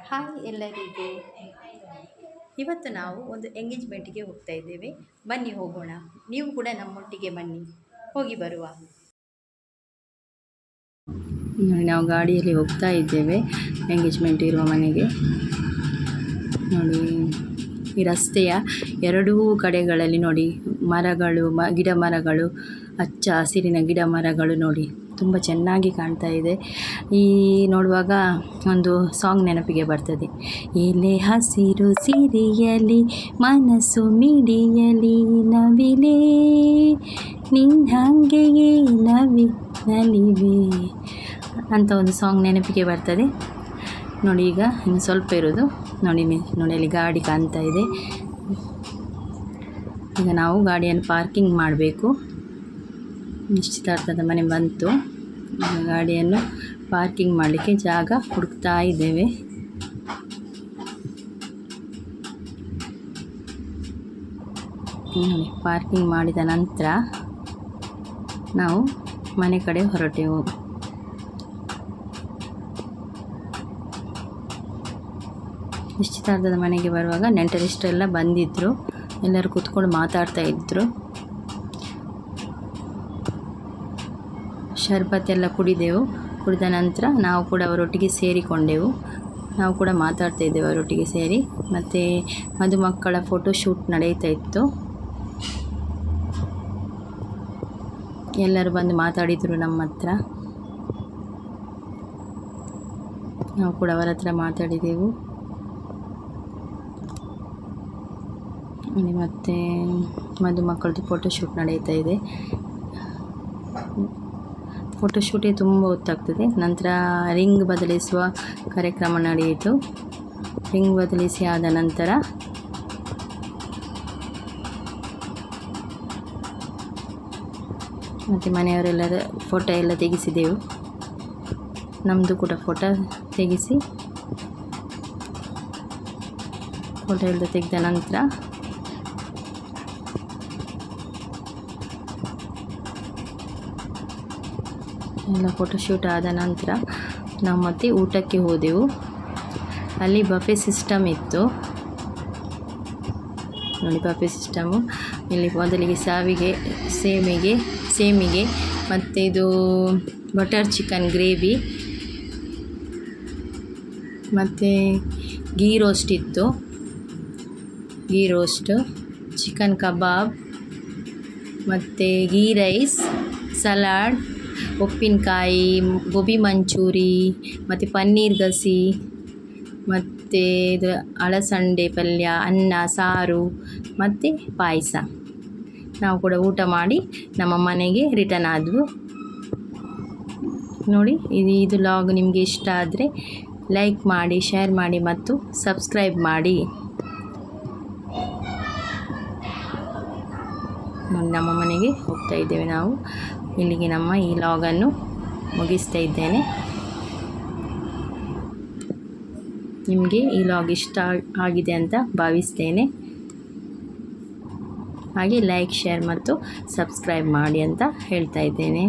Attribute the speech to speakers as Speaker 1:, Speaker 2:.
Speaker 1: Hi ಎಲ್ಲರಿಗೂ. ಇವತ್ತು ನಾವು ಒಂದು ಎಂಗೇಜ್ಮೆಂಟ್ಗೆ ಹೋಗ್ತಾ ಇದ್ದೇವೆ. ಬನ್ನಿ ಹೋಗೋಣ. ನೀವು ಕೂಡ ನಮ್ಮೊಟ್ಟಿಗೆ ಬನ್ನಿ, ಹೋಗಿ ಬರುವ.
Speaker 2: ನಾವು ಗಾಡಿಯಲ್ಲಿ ಹೋಗ್ತಾ ಇದ್ದೇವೆ ಎಂಗೇಜ್ಮೆಂಟ್ ಇರುವ ಮನೆಗೆ. ನೋಡಿ, ಈ ರಸ್ತೆಯ ಎರಡೂ ಕಡೆಗಳಲ್ಲಿ ನೋಡಿ ಮರಗಳು, ಗಿಡ ಮರಗಳು, ಹಚ್ಚ ಹಸಿರಿನ ಗಿಡ ಮರಗಳು ನೋಡಿ ತುಂಬ ಚೆನ್ನಾಗಿ ಕಾಣ್ತಾ ಇದೆ. ಈ ನೋಡುವಾಗ ಒಂದು ಸಾಂಗ್ ನೆನಪಿಗೆ ಬರ್ತದೆ. ಎಲೆ ಹಸಿರು ಸಿರಿಯಲಿ ಮನಸ್ಸು ಮಿಡಿಯಲಿ ನವಿಲೇ ನಿನ್ನಂಗೆಯೇ ನಲಿವೆ ಅಂತ ಒಂದು ಸಾಂಗ್ ನೆನಪಿಗೆ ಬರ್ತದೆ. ನೋಡಿ, ಈಗ ಇನ್ನು ಸ್ವಲ್ಪ ಇರೋದು. ನೋಡಿ ಅಲ್ಲಿ ಗಾಡಿ ಕಾಣ್ತಾ ಇದೆ. ಈಗ ನಾವು ಗಾಡಿಯನ್ನು ಪಾರ್ಕಿಂಗ್ ಮಾಡಬೇಕು. ನಿಶ್ಚಿತಾರ್ಥದ ಮನೆ ಬಂತು. ಈಗ ಗಾಡಿಯನ್ನು ಪಾರ್ಕಿಂಗ್ ಮಾಡಲಿಕ್ಕೆ ಜಾಗ ಹುಡುಕ್ತಾ ಇದ್ದೇವೆ. ನೋಡಿ, ಪಾರ್ಕಿಂಗ್ ಮಾಡಿದ ನಂತರ ನಾವು ಮನೆ ಕಡೆ ಹೊರಟೆವು. ನಿಶ್ಚಿತಾರ್ಥದ ಮನೆಗೆ ಬರುವಾಗ ನೆಂಟರಿಷ್ಟರೆಲ್ಲ ಬಂದಿದ್ದರು. ಎಲ್ಲರೂ ಕೂತ್ಕೊಂಡು ಮಾತಾಡ್ತಾ ಇದ್ದರು. ಶರ್ಬತ್ತೆಲ್ಲ ಕುಡಿದೆವು. ಕುಡಿದ ನಂತರ ನಾವು ಕೂಡ ಅವರೊಟ್ಟಿಗೆ ಸೇರಿಕೊಂಡೆವು. ನಾವು ಕೂಡ ಮಾತಾಡ್ತಾ ಇದ್ದೇವೆ ಅವರೊಟ್ಟಿಗೆ ಸೇರಿ. ಮತ್ತು ಮದುಮಕ್ಕಳ ಫೋಟೋಶೂಟ್ ನಡೀತಾ ಇತ್ತು. ಎಲ್ಲರೂ ಬಂದು ಮಾತಾಡಿದರು ನಮ್ಮ ಹತ್ರ. ನಾವು ಕೂಡ ಅವರ ಹತ್ರ ಮಾತಾಡಿದೆವು. ಮತ್ತು ಮದುಮಕ್ಕಳದ್ದು ಫೋಟೋಶೂಟ್ ನಡೀತಾ ಇದೆ. ಫೋಟೋಶೂಟೇ ತುಂಬ ಹೊತ್ತಾಗ್ತದೆ. ನಂತರ ರಿಂಗ್ ಬದಲಿಸುವ ಕಾರ್ಯಕ್ರಮ ನಡೆಯಿತು. ರಿಂಗ್ ಬದಲಿಸಿ ಆದ ನಂತರ ಮತ್ತು ಮನೆಯವರೆಲ್ಲರ ಫೋಟೋ ಎಲ್ಲ ತೆಗೆಸಿದೆವು. ನಮ್ಮದು ಕೂಡ ಫೋಟೋ ತೆಗೆಸಿ ಫೋಟೋ ಎಲ್ಲ ತೆಗೆದ ನಂತರ ಎಲ್ಲ ಫೋಟೋಶೂಟ್ ಆದ ನಂತರ ನಾವು ಮತ್ತೆ ಊಟಕ್ಕೆ ಹೋದೆವು. ಅಲ್ಲಿ ಬಫೆ ಸಿಸ್ಟಮ್ ಇತ್ತು. ನೋಡಿ, ಬಫೆ ಸಿಸ್ಟಮು. ಇಲ್ಲಿ ಮೊದಲಿಗೆ ಸೇಮಿಗೆ ಮತ್ತು ಇದು ಬಟರ್ ಚಿಕನ್ ಗ್ರೇವಿ ಮತ್ತು ಗೀ ರೋಸ್ಟ್ ಇತ್ತು. ಗೀ ರೋಸ್ಟ್, ಚಿಕನ್ ಕಬಾಬ್ ಮತ್ತು ಗೀ ರೈಸ್, ಸಲಾಡ್, ಉಪ್ಪಿನಕಾಯಿ, ಗೋಬಿ ಮಂಚೂರಿ ಮತ್ತು ಪನ್ನೀರ್ ಗಸಿ ಮತ್ತು ಇದು ಅಲಸಂಡೆ ಪಲ್ಯ, ಅನ್ನ, ಸಾರು ಮತ್ತು ಪಾಯಸ. ನಾವು ಕೂಡ ಊಟ ಮಾಡಿ ನಮ್ಮ ಮನೆಗೆ ರಿಟರ್ನ್ ಆದವು. ನೋಡಿ, ಇದು ಲಾಗ್ ನಿಮಗೆ ಇಷ್ಟ ಆದರೆ ಲೈಕ್ ಮಾಡಿ, ಶೇರ್ ಮಾಡಿ ಮತ್ತು ಸಬ್ಸ್ಕ್ರೈಬ್ ಮಾಡಿ. ನಮ್ಮ ಮನೆಗೆ ಹೋಗ್ತಾ ಇದ್ದೇವೆ ನಾವು. ಇಲ್ಲಿಗೆ ನಮ್ಮ ಈ ಲಾಗನ್ನು ಮುಗಿಸ್ತಾ ಇದ್ದೇನೆ. ನಿಮಗೆ ಈ ಲಾಗ್ ಇಷ್ಟ ಆಗಿದೆ ಅಂತ ಭಾವಿಸ್ತೇನೆ. ಹಾಗೆ ಲೈಕ್, ಶೇರ್ ಮತ್ತು ಸಬ್ಸ್ಕ್ರೈಬ್ ಮಾಡಿ ಅಂತ ಹೇಳ್ತಾ ಇದ್ದೇನೆ.